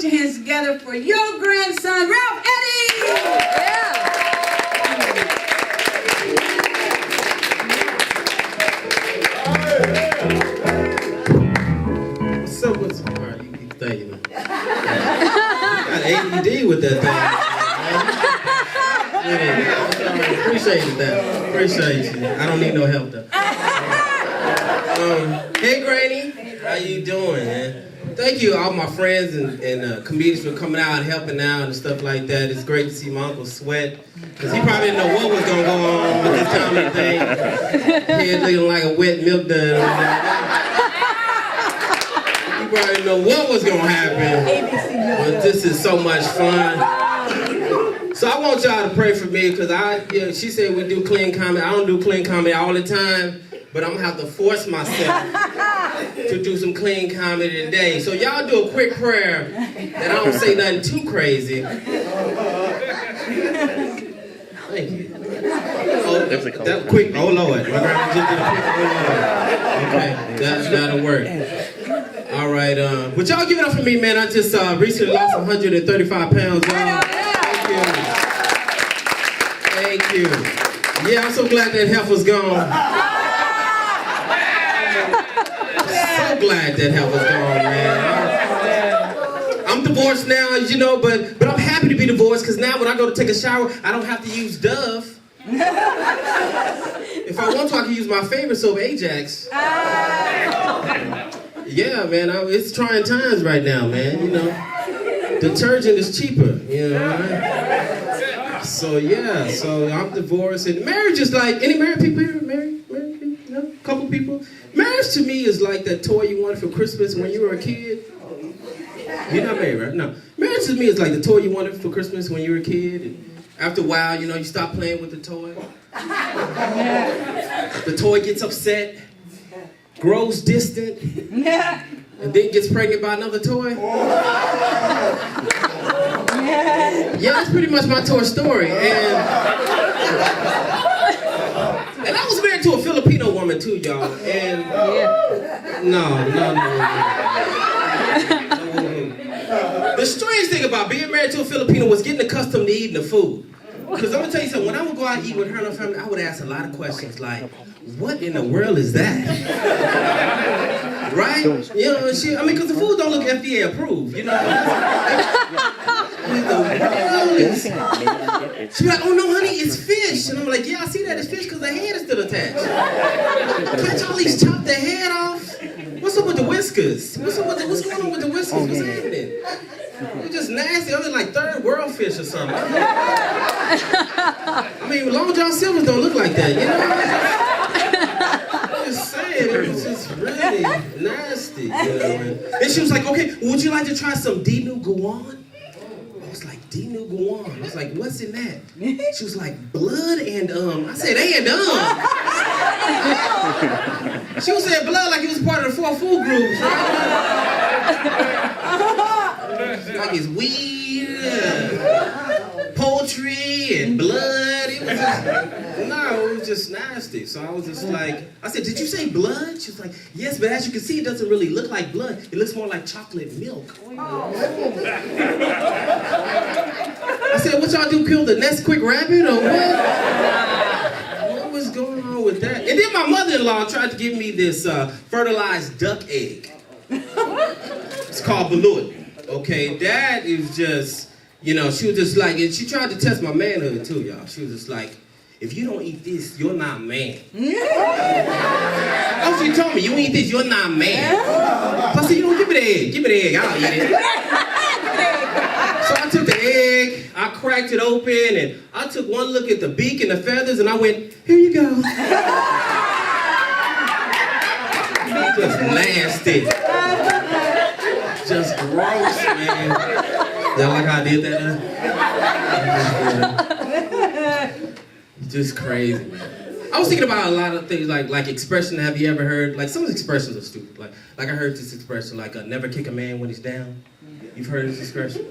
your hands together for your grandson, Ralph Eddy! Yeah. What's up? What's up? All right, you keep thinking. Got ADD with that thing. Yeah, appreciate that. Appreciate you. I don't need no help though. Hey, Granny. How you doing, man? Thank you, all my friends and comedians for coming out and helping out and stuff like that. It's great to see my uncle sweat, because he probably didn't know what was going to go on with this comedy thing. Head looking like a wet milk dud. He probably didn't know what was going to happen. But this is so much fun. So I want y'all to pray for me, because she said we do clean comedy. I don't do clean comedy all the time, but I'm going to have to force myself to do some clean comedy today. So y'all do a quick prayer that I don't say nothing too crazy. Thank you. Oh, that quick, oh Lord. My grandma just did a quick, oh Lord. Okay, that'll work. All right, but y'all give it up for me, man. I just recently lost 135 pounds, y'all. Thank you. Yeah, I'm so glad that health was gone. So glad that health was gone, man. I'm divorced now, you know, but I'm happy to be divorced, because now when I go to take a shower, I don't have to use Dove. If I want to, I can use my favorite soap, Ajax. Yeah, man, it's trying times right now, man, you know. Detergent is cheaper, you know, right? So, yeah, so I'm divorced. And marriage is like, any married people here? Married people? No? Couple people? Marriage to me is like that toy you wanted for Christmas when you were a kid. You're not married, right? No. Marriage to me is like the toy you wanted for Christmas when you were a kid. And after a while, you know, you stop playing with the toy. The toy gets upset, grows distant, and then gets pregnant by another toy. Yeah, that's pretty much my toy story. And I was married to a Filipino woman too, y'all. And no. The strange thing about being married to a Filipino was getting accustomed to eating the food. Because I'm going to tell you something, when I would go out and eat with her and her family, I would ask a lot of questions like, what in the world is that? Right? You know, because the food don't look FDA approved, you know? She'd be like, oh no, honey, it's fish. And I'm like, yeah, I see that it's fish because the head is still attached. Can't y'all at least chop the head off? What's up with the whiskers? What's going on with the whiskers? What's happening? It's just nasty. I mean, like third world fish or something. I mean, Long John Silver's don't look like that, you know? I'm just saying, it was just really nasty, you know? And she was like, okay, would you like to try some Dinu Guan? I was like, Dinu Guan? I was like, what's in that? She was like, blood and I said, and She was saying blood like it was part of the 4 food groups, right? Like it's weed, poultry, and blood. It was just nasty. So I was just like, I said, did you say blood? She was like, yes, but as you can see, it doesn't really look like blood. It looks more like chocolate milk. I said, what y'all do, kill the Nesquik rabbit or what? What was going on with that? And then my mother-in-law tried to give me this fertilized duck egg. It's called balut. Okay, that is just, you know, she was just like, and she tried to test my manhood too, y'all. She was just like, if you don't eat this, you're not man. Oh, she told me, you eat this, you're not man. So I said, you know, give me the egg. Give me the egg, I'll eat it. So I took the egg, I cracked it open, and I took one look at the beak and the feathers, and I went, here you go. Just nasty. Just gross, man. Y'all like how I did that? Just crazy, man. I was thinking about a lot of things like expression. Have you ever heard? Like some expressions are stupid. Like I heard this expression, like never kick a man when he's down. You've heard this expression?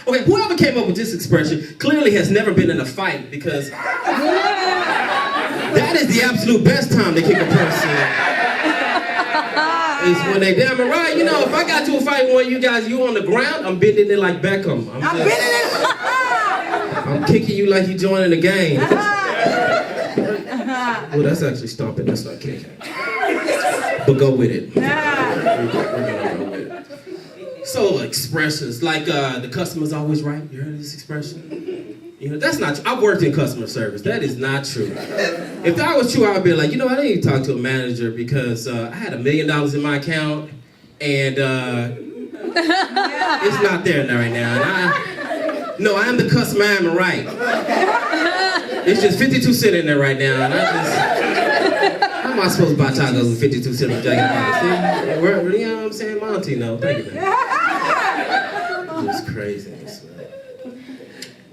Okay, whoever came up with this expression clearly has never been in a fight, because that is the absolute best time to kick a person. It's when they damn it right. You know, if I got to a fight with one of you guys, you on the ground, I'm bending it like Beckham. I'm bending it. I'm kicking you like you joining the game. Well, that's actually stomping. That's not kicking. But go with it. We're gonna go with it. So expressions like the customer's always right. You heard of this expression? You know, that's not true. I've worked in customer service. That is not true. If that was true, I would be like, you know, I didn't even talk to a manager because I had $1 million in my account and it's not there right now. And I am the customer, I am right. It's just 52 cents in there right now, and how am I supposed to buy tacos with 52 cents on Jack and Box? You know what I'm saying? Monty, no, thank you, man. It's craziness, man.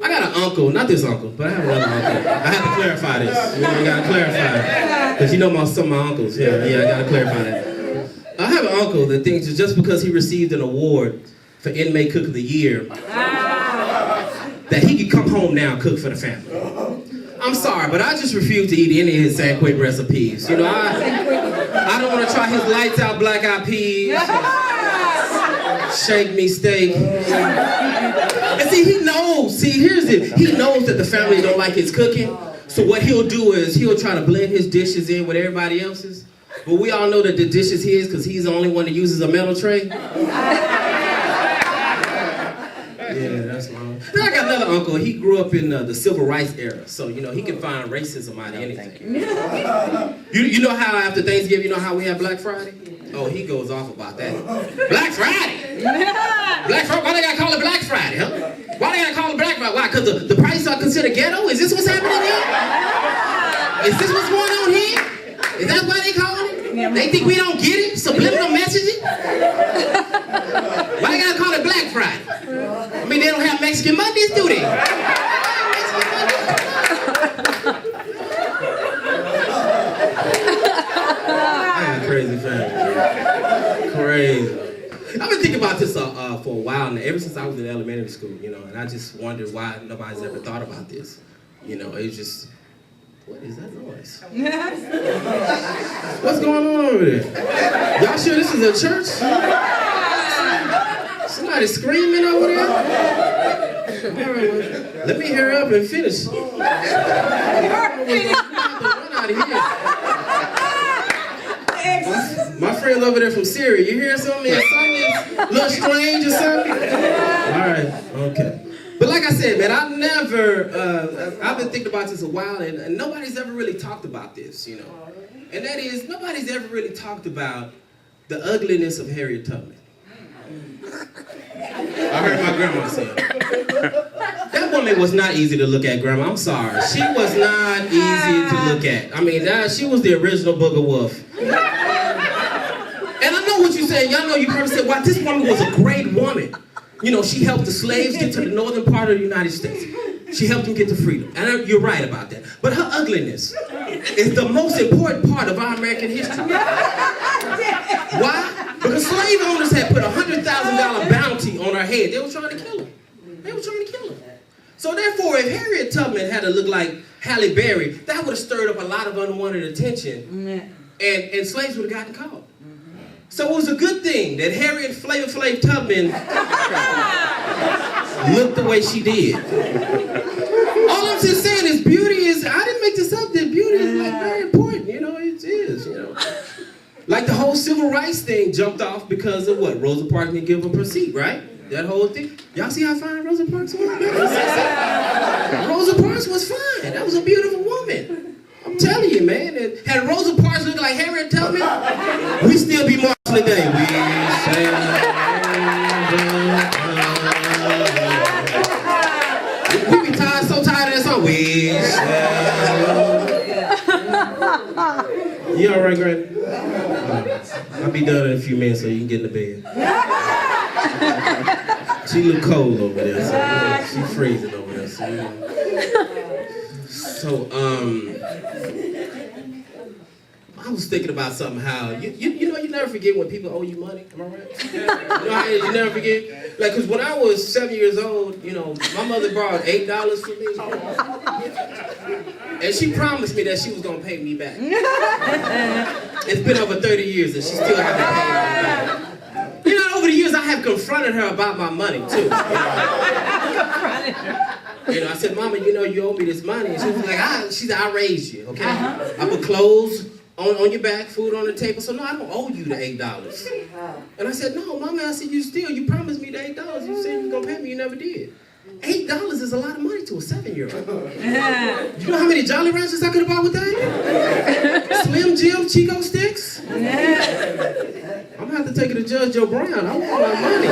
I got an uncle, not this uncle, but I have another uncle. I have to clarify this. You know, I gotta clarify. Because you know some of my uncles. Yeah, I gotta clarify that. I have an uncle that thinks that just because he received an award for Inmate Cook of the Year, that he could come home now and cook for the family. I'm sorry, but I just refuse to eat any of his San Quentin recipes. You know, I don't want to try his lights out black eyed peas, shake me steak. And see, he knows. See, here's it. He knows that the family don't like his cooking. So what he'll do is he'll try to blend his dishes in with everybody else's. But we all know that the dish is his because he's the only one that uses a metal tray. Yeah, that's my uncle. Then I got another uncle. He grew up in the civil rights era. So, you know, he can find racism out of anything. You know how after Thanksgiving, you know how we have Black Friday? Oh, he goes off about that. Black Friday? Black Friday? Why they gotta call it Black Friday, huh? Why they gotta call it Black Friday? Why? Because the prices are considered ghetto? Is this what's happening here? Is this what's going on here? Is that why they call it? They think we don't get it? Subliminal messaging? Why they gotta call it Black Friday? I mean, they don't have Mexican Mondays, do they? Crazy family. Crazy. I've been thinking about this for a while now, ever since I was in elementary school, you know, and I just wondered why nobody's ever thought about this. You know, it's just, what is that noise? What's going on over there? Y'all sure this is a church? Somebody screaming over there? Let me hurry up and finish. Run out of here. My friend over there from Syria, you hear something? Something a little strange or something? All right, okay. But like I said, man, I've been thinking about this a while, and nobody's ever really talked about this, you know. And that is, nobody's ever really talked about the ugliness of Harriet Tubman. I heard my grandma say it. That woman was not easy to look at, Grandma. I'm sorry. She was not easy to look at. I mean, she was the original Booger Wolf. And I know what you're saying. Y'all know you probably said, wow, this woman was a great woman. You know, she helped the slaves get to the northern part of the United States. She helped them get to freedom. And you're right about that. But her ugliness is the most important part of our American history. Why? Because slave owners had put a $100,000 bounty on her head. They were trying to kill her. So therefore, if Harriet Tubman had to look like Halle Berry, that would have stirred up a lot of unwanted attention. And slaves would have gotten caught. So it was a good thing that Harriet Flavor Flav Tubman looked the way she did. All I'm just saying is beauty is, I didn't make this up, that beauty is like very important, you know, it is, you know. Like the whole civil rights thing jumped off because of what? Rosa Parks didn't give up her seat, right? That whole thing. Y'all see how fine Rosa Parks was? Rosa Parks was fine. That was a beautiful woman. I'm telling you, man. Had Rosa Parks looked like Harriet Tubman, we'd still be marching today. We be tired, so tired of that song. You all right, Granny? I'll be done in a few minutes so you can get in the bed. She look cold over there, so she freezing over there. So I was thinking about something how you know you never forget when people owe you money. Am I right? You know how you never forget? Like, because when I was 7 years old, you know, my mother borrowed $8 from me. And she promised me that she was going to pay me back. It's been over 30 years and she still hasn't paid me back. You know, over the years I have confronted her about my money, too. You know, I said, Mama, you know, you owe me this money. And she was like, she said, I raised you, okay? I put clothes on your back, food on the table, so no, I don't owe you the $8. And I said, no, Mama, I said, you promised me the $8. You said you were going to pay me, you never did. $8 is a lot of money to a 7-year-old. You know how many Jolly Ranchers I could have bought with that? Slim Jim Chico sticks? I'm going to have to take it to Judge Joe Brown. I want my money.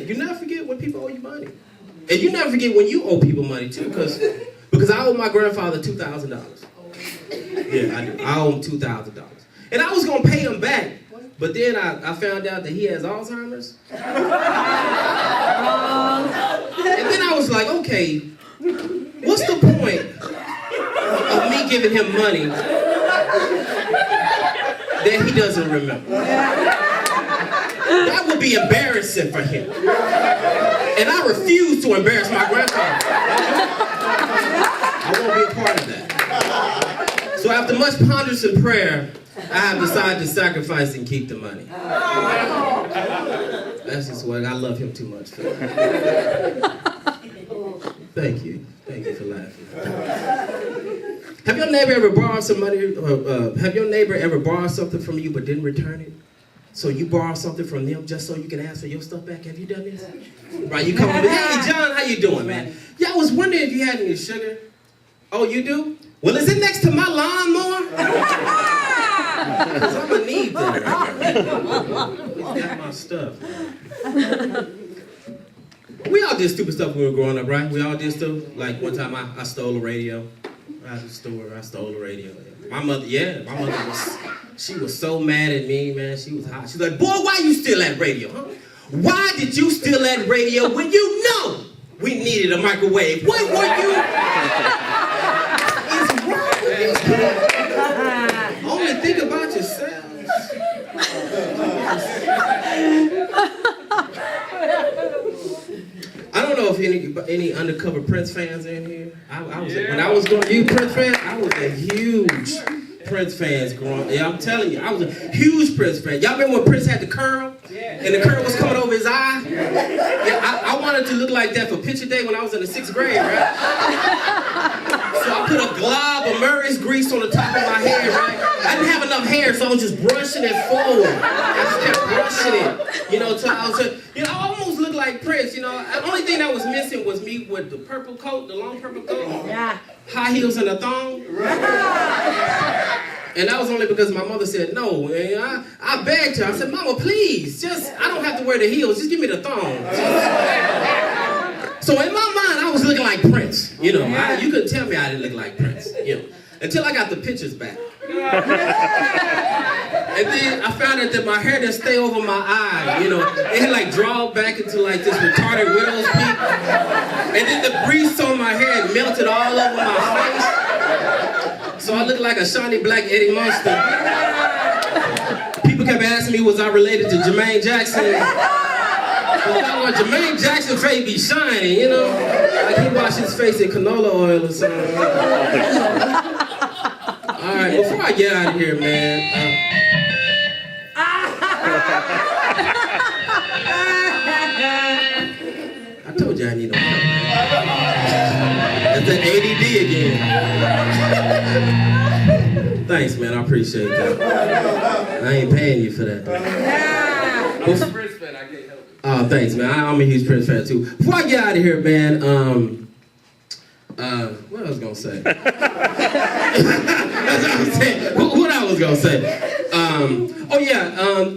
You never forget when people owe you money. And you never forget when you owe people money, too, because I owe my grandfather $2,000. Yeah, I do. I owe him $2,000. And I was going to pay him back, but then I found out that he has Alzheimer's. And then I was like, okay, what's the point of me giving him money that he doesn't remember? That would be embarrassing for him. And I refuse to embarrass my grandfather. I won't be a part of that. So after much ponderance and prayer, I have decided to sacrifice and keep the money. That's just what I love him too much for. Thank you. Thank you for laughing. Have your neighbor ever borrowed some money? Have your neighbor ever borrowed something from you but didn't return it? So you borrow something from them just so you can ask for your stuff back? Have you done this? Right, you come over, hey John, how you doing, man? Yeah, I was wondering if you had any sugar. Oh, you do? Well, is it next to my lawnmower? Because I'm going to need that. Always got my stuff. We all did stupid stuff when we were growing up, right? We all did stuff. Like one time I stole a radio. I was at the store, I stole a radio. My mother she was so mad at me, man. She was hot. She's like, boy, why you steal that radio, huh? Why did you steal that radio when you know we needed a microwave? What were you? It's wrong with these kids. Only think about yourselves. I don't know if any undercover Prince fans in here. When I was going to youth Prince fan, I was a huge Prince fans growing up. Yeah, I'm telling you, I was a huge Prince fan. Y'all remember when Prince had the curl? And the curl was coming over his eye? Yeah, I wanted to look like that for picture day when I was in the 6th grade, right? So I put a glob of Murray's grease on the top of my hair, right? I didn't have enough hair, so I was just brushing it forward. I just kept brushing it, till I was, I almost looked like Prince, The only thing that was missing was me with the purple coat, the long purple coat, high heels and a thong. And that was only because my mother said no. And I begged her. I said, Mama, please, I don't have to wear the heels. Just give me the thong. So in my mind, I was looking like Prince. You couldn't tell me I didn't look like Prince. Until I got the pictures back. And then I found out that my hair didn't stay over my eye. It had like drawn back into like this retarded widow's peak. And then the grease on my hair had melted all over my face. So I looked like a shiny black Eddie Monster. People kept asking me, was I related to Jermaine Jackson? Well, Jermaine Jackson's face be shiny, Like he washed his face in canola oil or something. All right, before I get out of here, man. I told you I need no help. That's that ADD again. Thanks, man. I appreciate that. I ain't paying you for that. I'm a Prince fan. I can't help it. Oh, thanks, man. I'm a huge Prince fan, too. Before I get out of here, man, what I was going to say? What I was going to say?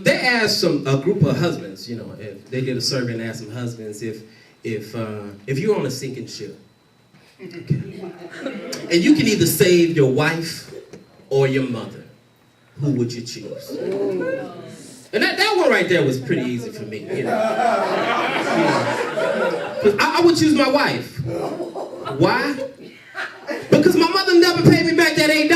They asked a group of husbands, if they did a survey and asked some husbands if you're on a sinking ship, okay, and you can either save your wife or your mother, who would you choose? And that one right there was pretty easy for me, I would choose my wife. Why? Because my mother never paid me back that $8.